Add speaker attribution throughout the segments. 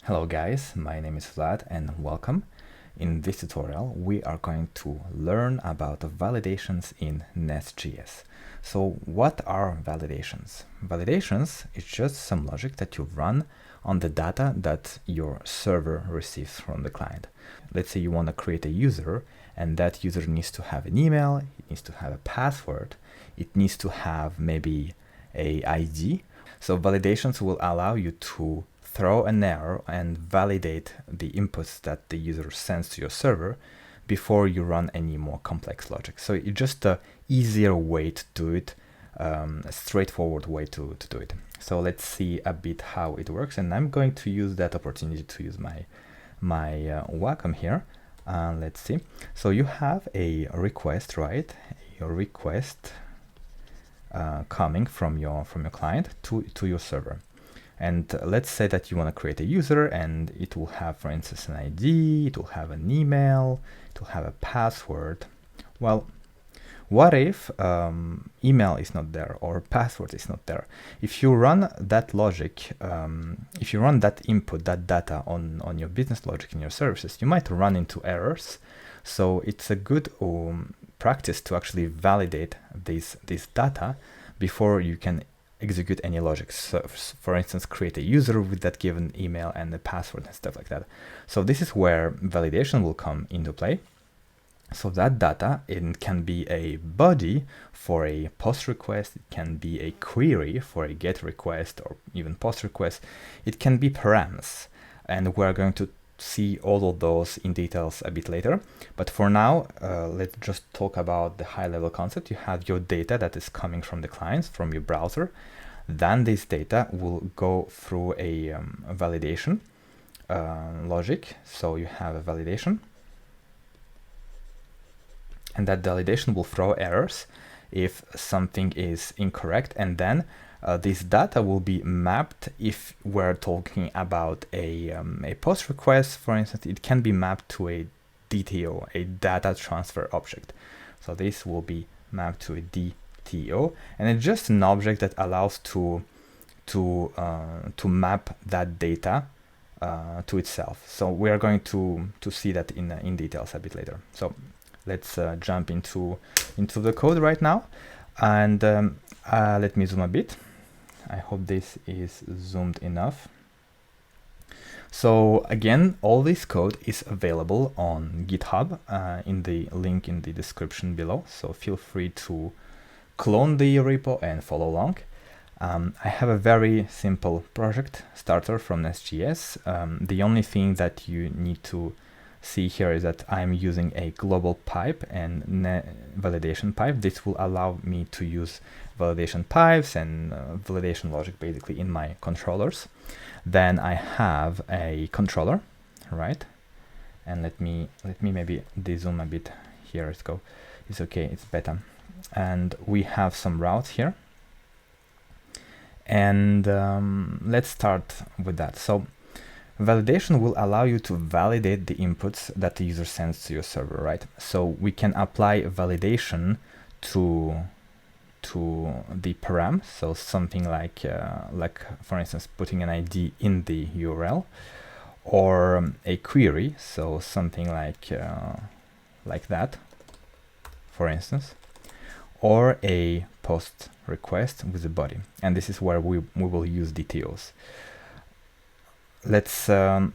Speaker 1: Hello guys, my name is Vlad and welcome. In this tutorial we are going to learn about the validations in NestJs. So what are validations? Validations is just some logic that you run on the data that your server receives from the client. Let's say you want to create a user and that user needs to have an email, it needs to have a password, it needs to have maybe a ID. So validations will allow you to throw an error and validate the inputs that the user sends to your server before you run any more complex logic. So it's just a easier way to do it, a straightforward way to do it. So let's see a bit how it works, and I'm going to use that opportunity to use my Wacom here. Let's see. So you have a request, right? Your request coming from your client to your server. And let's say that you want to create a user and it will have, for instance, an ID, it will have an email, it will have a password. Well, what if email is not there or password is not there? If you run that logic, if you run that input, that data on your business logic in your services, you might run into errors. So it's a good practice to actually validate this data before you can execute any logic. So for instance, create a user with that given email and the password and stuff like that. So this is where validation will come into play. So that data, it can be a body for a post request, it can be a query for a get request or even post request, it can be params, and we're going to see all of those in details a bit later. But for now, let's just talk about the high-level concept. You have your data that is coming from the clients, from your browser. Then this data will go through a validation logic. So you have a validation, and that validation will throw errors if something is incorrect, and then this data will be mapped. If we're talking about a post request, for instance, it can be mapped to a DTO, a data transfer object. So this will be mapped to a DTO, and it's just an object that allows to map that data to itself. So we are going to see that in details a bit later. So let's jump into the code right now, and let me zoom a bit. I hope this is zoomed enough. So again, all this code is available on GitHub in the link in the description below. So feel free to clone the repo and follow along. I have a very simple project starter from NestJs. The only thing that you need to see here is that I'm using a global pipe and validation pipe. This will allow me to use validation pipes and validation logic basically in my controllers. Then I have a controller, right? And let me maybe dezoom a bit. Here let's go. It's okay, it's better. And we have some routes here. And let's start with that. So validation will allow you to validate the inputs that the user sends to your server, right? So we can apply validation to the param, so something like for instance putting an ID in the URL, or a query, so something like that, for instance, or a post request with a body. And this is where we will use DTOs. Let's the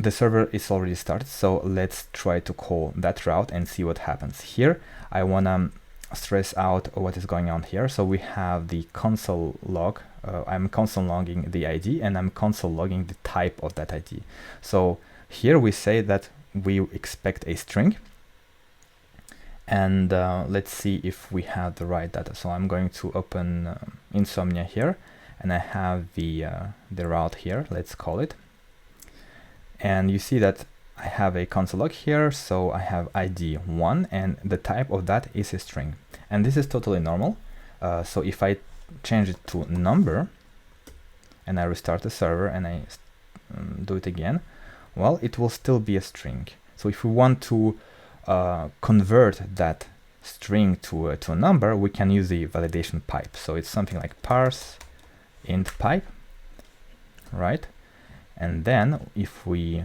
Speaker 1: server is already started, so let's try to call that route and see what happens. Here I want to stress out what is going on here. So we have the console log. I'm console logging the ID, and I'm console logging the type of that ID. So here we say that we expect a string, and let's see if we have the right data. So I'm going to open Insomnia here, and I have the route here. Let's call it. And you see that I have a console log here, so I have ID 1, and the type of that is a string. And this is totally normal. So if I change it to number, and I restart the server, and I do it again, well, it will still be a string. So if we want to convert that string to a number, we can use the validation pipe. So it's something like parse int pipe, right? and then if we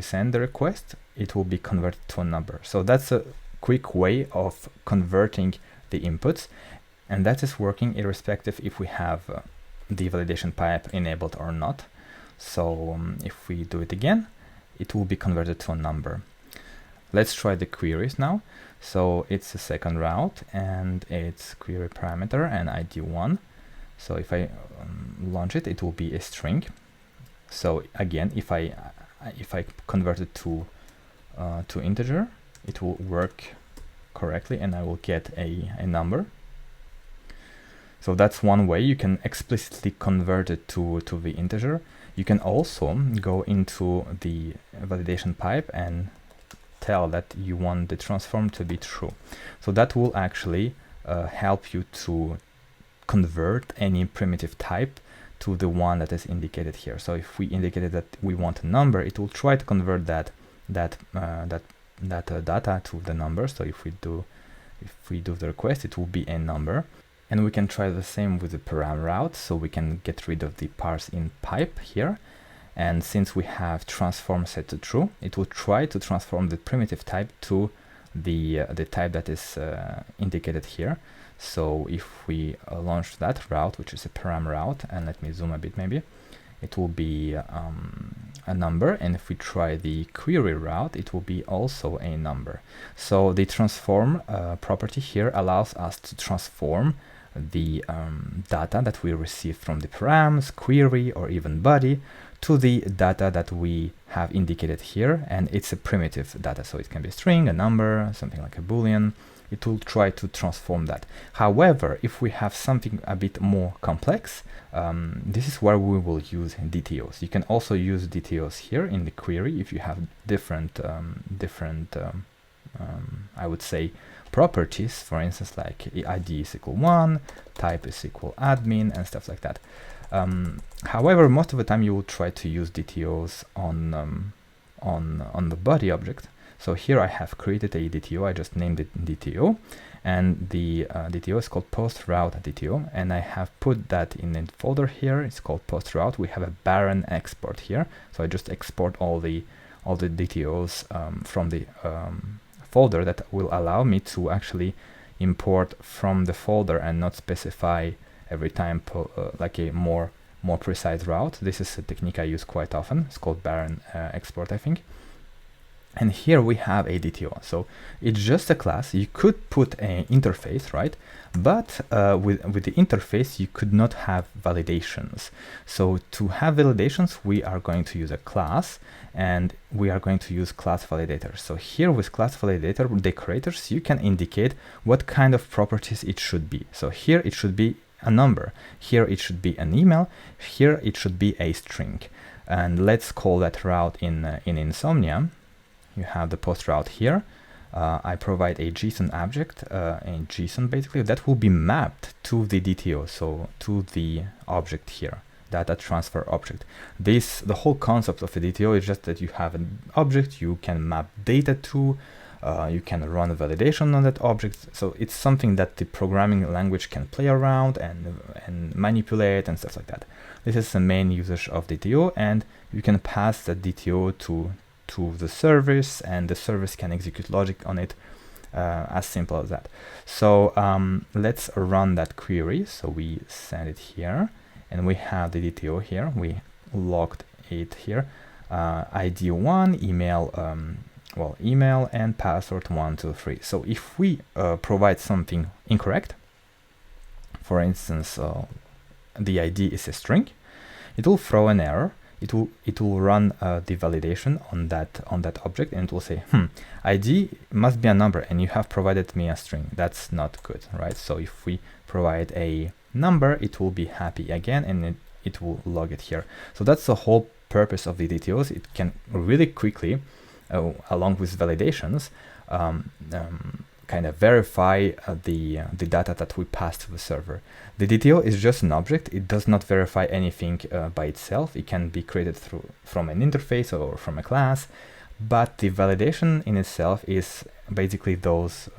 Speaker 1: send the request, it will be converted to a number. So that's a quick way of converting the inputs, and that is working irrespective if we have the validation pipe enabled or not. So if we do it again, it will be converted to a number. Let's try the queries now. So it's a second route, and it's query parameter and ID1. So if I launch it, it will be a string. So again, if I convert it to integer, it will work correctly, and I will get a number. So that's one way you can explicitly convert it to the integer. You can also go into the validation pipe and tell that you want the transform to be true. So that will actually help you to convert any primitive type to the one that is indicated here. So if we indicated that we want a number, it will try to convert that data to the number. So if we do the request, it will be a number. And we can try the same with the param route. So we can get rid of the parse in pipe here. And since we have transform set to true, it will try to transform the primitive type to the type that is indicated here. So if we launch that route, which is a param route, and let me zoom a bit maybe, it will be a number. And if we try the query route, it will be also a number. So the transform property here allows us to transform the data that we receive from the params, query, or even body to the data that we have indicated here. And it's a primitive data, so it can be a string, a number, something like a boolean. It will try to transform that. However, if we have something a bit more complex, this is where we will use DTOs. You can also use DTOs here in the query if you have different I would say properties, for instance, like ID is equal 1, type is equal admin, and stuff like that. However, most of the time you will try to use DTOs on the body object. So here I have created a DTO, I just named it DTO, and the DTO is called post route DTO, and I have put that in a folder here. It's called post route. We have a barren export here, so I just export all the DTOs from the folder that will allow me to actually import from the folder and not specify every time like a more precise route. This is a technique I use quite often. It's called barren export, I think. And here we have a DTO. So it's just a class. You could put an interface, right? But with the interface, you could not have validations. So to have validations, we are going to use a class, and we are going to use class validator. So here with class validator decorators, you can indicate what kind of properties it should be. So here it should be a number. Here it should be an email. Here it should be a string. And let's call that route in Insomnia. You have the post route here. I provide a JSON object, a JSON basically, that will be mapped to the DTO, so to the object here, data transfer object. The whole concept of a DTO is just that you have an object you can map data to, you can run a validation on that object. So it's something that the programming language can play around and manipulate and stuff like that. This is the main usage of DTO, and you can pass the DTO to the service, and the service can execute logic on it, as simple as that. So let's run that query. So we send it here, and we have the DTO here. We logged it here. ID1, email, email and password 123. So if we provide something incorrect, for instance, the ID is a string, it will throw an error. It will run the validation on that object, and it will say, ID must be a number, and you have provided me a string. That's not good, right? So if we provide a number, it will be happy again, and it will log it here. So that's the whole purpose of the DTOs. It can really quickly, along with validations, kind of verify the data that we pass to the server. The DTO is just an object. It does not verify anything by itself. It can be created from an interface or from a class, but the validation in itself is basically those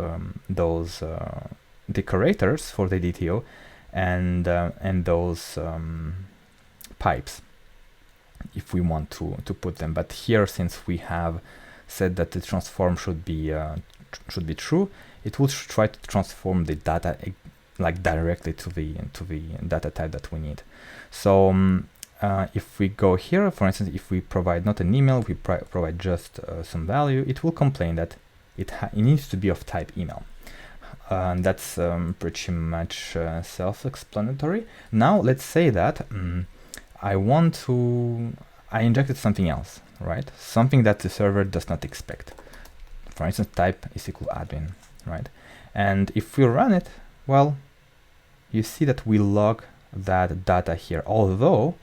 Speaker 1: decorators for the DTO and those pipes. if we want to put them. But here, since we have said that the transform should be true, it will try to transform the data like directly to the data type that we need. So if we go here, for instance, if we provide not an email, we provide just some value, it will complain that it needs to be of type email. That's pretty much self-explanatory. Now let's say that I injected something else, right? Something that the server does not expect. For instance, type is equal admin, right? And if we run it, well, you see that we log that data here, although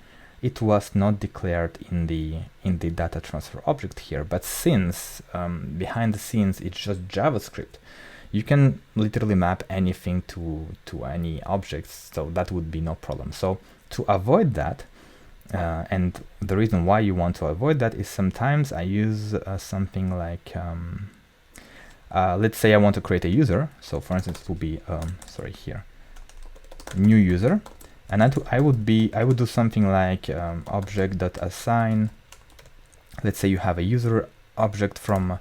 Speaker 1: it was not declared in the data transfer object here. But since behind the scenes it's just JavaScript, you can literally map anything to any objects, so that would be no problem. So to avoid that, and the reason why you want to avoid that is sometimes I use something like let's say I want to create a user. So for instance, it will be sorry, here, new user, and I would do something like object.assign. Let's say you have a user object from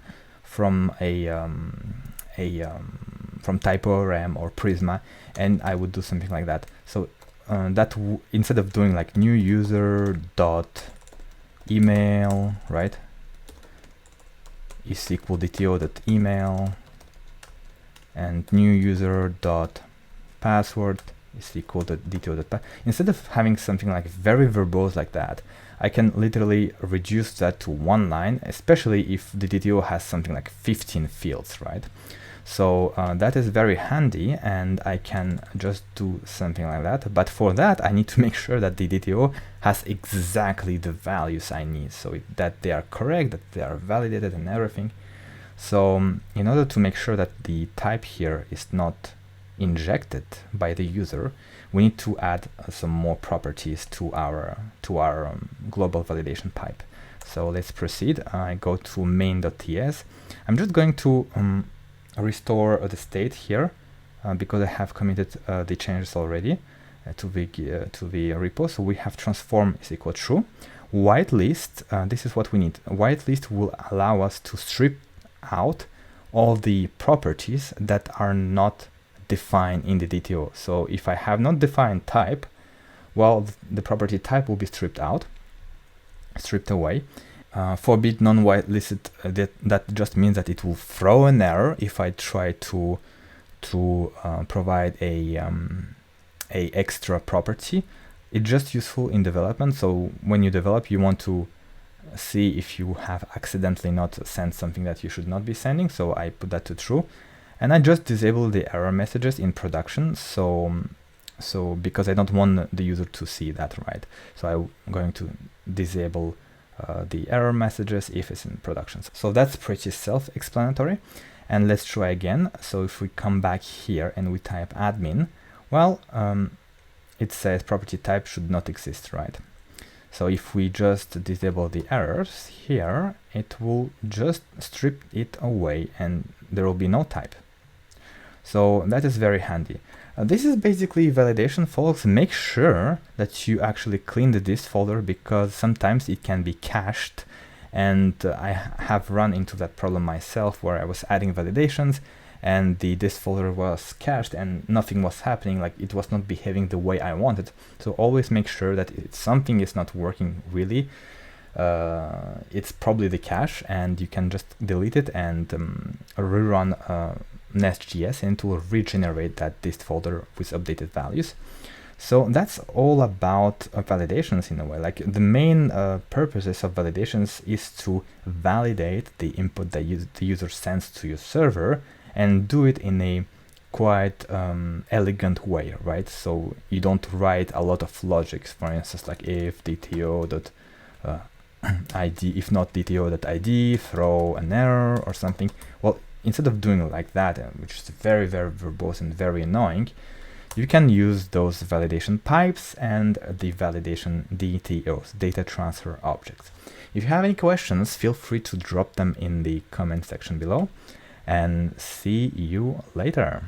Speaker 1: typorem or Prisma, and I would do something like that. So that instead of doing like new user dot email, right, is equal DTO dot email, and new user dot password is equal to DTO dot pass. Instead of having something like very verbose like that, I can literally reduce that to one line, especially if the DTO has something like 15 fields, right? So that is very handy, and I can just do something like that. But for that, I need to make sure that the DTO has exactly the values I need, so that they are correct, that they are validated and everything. So in order to make sure that the type here is not injected by the user, we need to add some more properties to our global validation pipe. So let's proceed. I go to main.ts. I'm just going to restore the state here because I have committed the changes already to the repo. So we have transform is equal true. Whitelist, this is what we need. Whitelist will allow us to strip out all the properties that are not defined in the DTO. So if I have not defined type, well, the property type will be stripped away. Forbid non-whitelisted, that just means that it will throw an error if I try to provide a extra property. It's just useful in development. So when you develop, you want to see if you have accidentally not sent something that you should not be sending. So I put that to true, and I just disable the error messages in production. So because I don't want the user to see that, right? So I'm going to disable the error messages if it's in production. So that's pretty self-explanatory. And let's try again. So if we come back here and we type admin, well, it says property type should not exist, right? So if we just disable the errors here, it will just strip it away and there will be no type. So that is very handy. This is basically validation, folks. Make sure that you actually clean the dist folder, because sometimes it can be cached, and I have run into that problem myself where I was adding validations and the dist folder was cached and nothing was happening, like it was not behaving the way I wanted. So always make sure that if something is not working really, it's probably the cache, and you can just delete it and rerun NestJs, and it will regenerate that dist folder with updated values. So that's all about validations in a way. Like the main purposes of validations is to validate the input that the user sends to your server, and do it in a quite elegant way, right? So you don't write a lot of logics, for instance, like if DTO.id, if not DTO.id, throw an error or something. Well, instead of doing it like that, which is very, very verbose and very annoying, you can use those validation pipes and the validation DTOs, data transfer objects. If you have any questions, feel free to drop them in the comment section below, and see you later.